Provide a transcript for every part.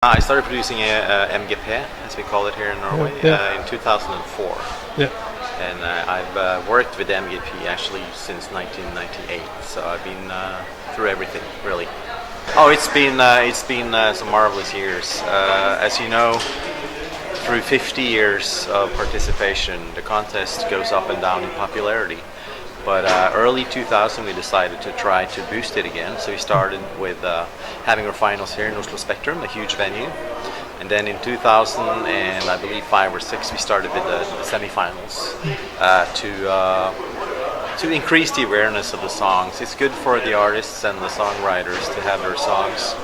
I started producing MGP, as we call it here in Norway, in 2004. Yeah. And I've worked with MGP actually since 1998, so I've been through everything, really. Oh, it's been some marvelous years. As you know, through 50 years of participation, the contest goes up and down in popularity. But early 2000, we decided to try to boost it again. So we started with having our finals here in Oslo Spectrum, a huge venue. And then in 2000, and I believe 5 or 6, we started with the semifinals to increase the awareness of the songs. It's good for the artists and the songwriters to have their songs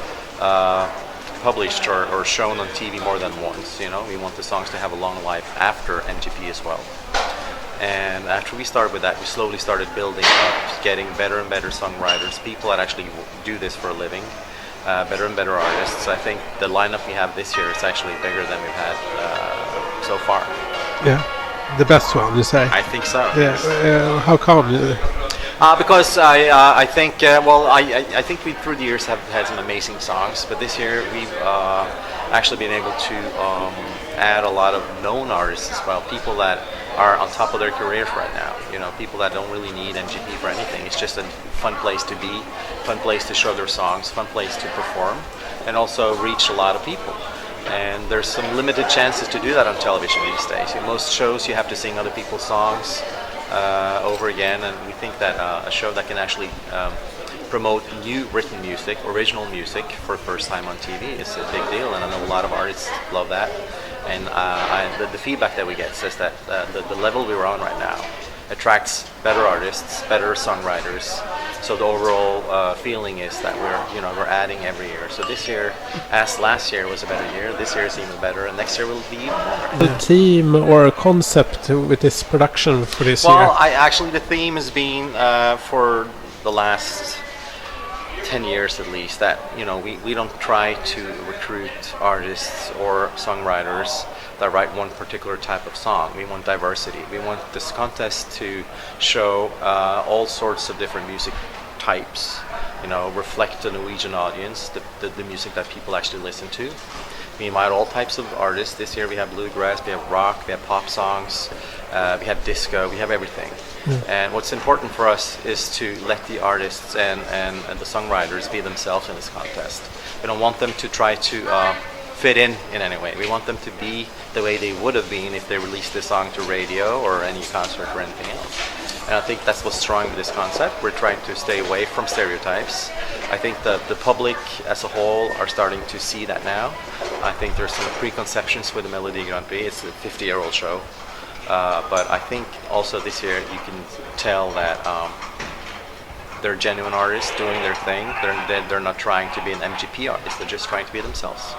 published or shown on TV more than once. You know, we want the songs to have a long life after MGP as well. And after we started with that, we slowly started building up, getting better and better songwriters, people that actually do this for a living, better and better artists. I think the lineup we have this year is actually bigger than we've had so far. Yeah, the best one, you say? I think so. Yeah. How come? Because I think I think we through the years have had some amazing songs, but this year we've actually been able to add a lot of known artists as well, people that are on top of their careers right now. You know, people that don't really need MGP for anything. It's just a fun place to be, fun place to show their songs, fun place to perform, and also reach a lot of people. And there's some limited chances to do that on television these days. In most shows, you have to sing other people's songs over again, and we think that a show that can actually promote new written music, original music for the first time on TV is a big deal, and I know a lot of artists love that. And the feedback that we get says that the level we're on right now attracts better artists, better songwriters. So the overall feeling is that we're adding every year. So this year, as last year was a better year, this year is even better, and next year will be even better. The theme or concept with this production for this year? Well, the theme has been for the last 10 years at least, that we don't try to recruit artists or songwriters that write one particular type of song. We want diversity. We want this contest to show all sorts of different music types, reflect the Norwegian audience, the music that people actually listen to. We invite all types of artists. This year we have bluegrass, we have rock, we have pop songs, we have disco, we have everything. And what's important for us is to let the artists and the songwriters be themselves in this contest. We don't want them to try to fit in any way. We want them to be the way they would have been if they released this song to radio or any concert or anything else. And I think that's what's strong with this concept. We're trying to stay away from stereotypes. I think that the public as a whole are starting to see that now. I think there's some preconceptions with the Melodi Grand Prix. It's a 50-year-old show. But I think also this year you can tell that they're genuine artists doing their thing. They're not trying to be an MGP artist. They're just trying to be themselves.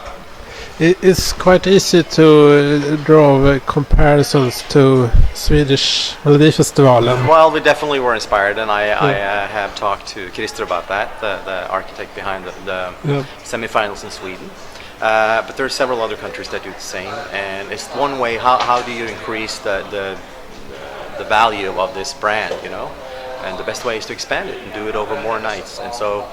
It's quite easy to draw comparisons to Swedish Melodifestivalen. Well, we definitely were inspired, and I have talked to Christer about that, the architect behind the semifinals in Sweden. But there are several other countries that do the same, and it's one way. How do you increase the value of this brand? And the best way is to expand it and do it over more nights. And so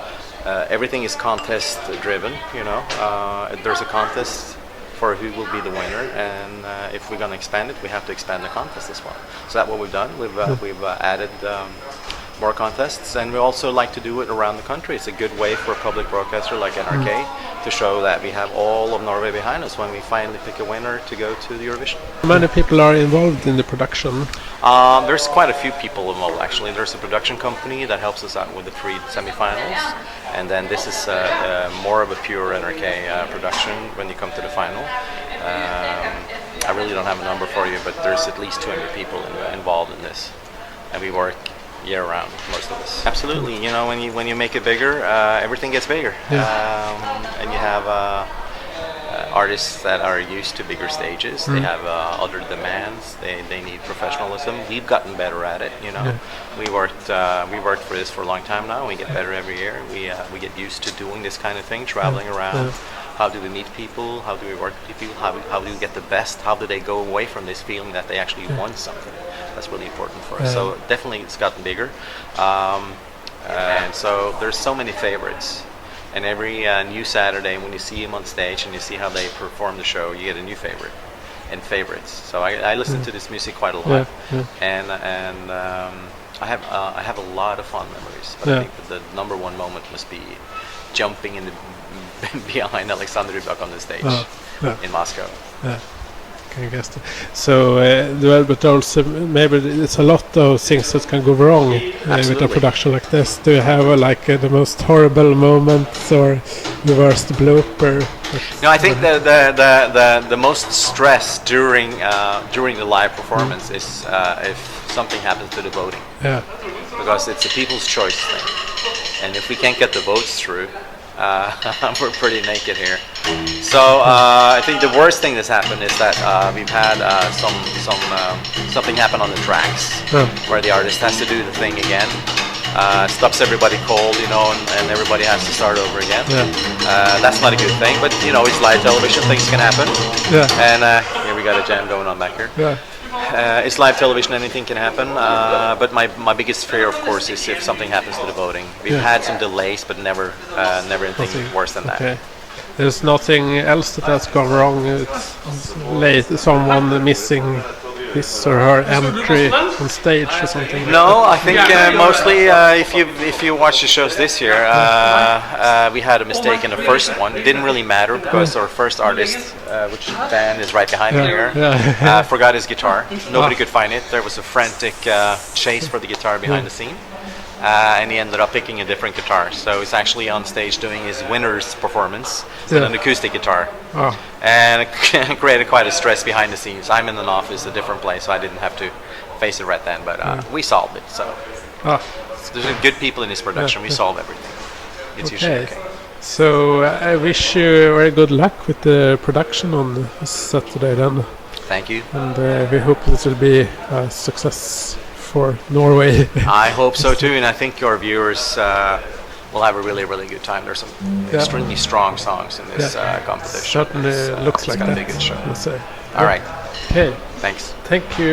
everything is contest driven. There's a contest for who will be the winner, and if we're going to expand it, we have to expand the contest as well. So that's what we've done. We've added more contests, and we also like to do it around the country. It's a good way for a public broadcaster like NRK to show that we have all of Norway behind us when we finally pick a winner to go to the Eurovision. How many people are involved in the production? There's quite a few people involved actually. There's a production company that helps us out with the 3 semifinals, and then this is more of a pure NRK production when you come to the final. I really don't have a number for you, but there's at least 200 people involved in this, and we work year round, most of us. Absolutely, when you make it bigger, everything gets bigger. And you have artists that are used to bigger stages. They have other demands. They need professionalism. We've gotten better at it. We worked for this for a long time now. We get better every year. We get used to doing this kind of thing, traveling around. How do we meet people? How do we work with people? How do we get the best? How do they go away from this feeling that they actually won something? That's really important for us. So definitely it's gotten bigger. And so there's so many favorites. And every new Saturday, when you see him on stage and you see how they perform the show, you get a new favorite and favorites. So I listen to this music quite a lot, and I have a lot of fond memories. But I think that the number one moment must be jumping in the behind Alexander on the stage in Moscow. I guess. So, well, but also maybe it's a lot of things that can go wrong with a production like this. Do you have the most horrible moments or the worst blooper? No, I think the most stress during the live performance is if something happens to the voting. Yeah. Because it's a people's choice thing, and if we can't get the votes through, we're pretty naked here. So I think the worst thing that's happened is that we've had something happen on the tracks where the artist has to do the thing again. Stops everybody cold, and everybody has to start over again. That's not a good thing, but it's live television, things can happen. And here we got a jam going on back here. It's live television, anything can happen. But my biggest fear, of course, is if something happens to the voting. We've had some delays, but never anything worse than that. There's nothing else that has gone wrong. It's late, someone missing his or her entry on stage or something. No, I think mostly if you watch the shows this year, we had a mistake in the first one. It didn't really matter because our first artist, which band is right behind me here, forgot his guitar. Nobody could find it. There was a frantic chase for the guitar behind the scene. And he ended up picking a different guitar. So he's actually on stage doing his winner's performance with an acoustic guitar. And it created quite a stress behind the scenes. I'm in an office, a different place, so I didn't have to face it right then. But we solved it. So there's good people in this production. We solve everything. It's usually okay. So I wish you very good luck with the production on Saturday then. Thank you. And we hope this will be a success for Norway. I hope so too, and I think your viewers will have a really, really good time. There's some extremely strong songs in this competition. Certainly looks like it's that. It's going to be a good show. Let's say. All right. Okay. Thanks. Thank you.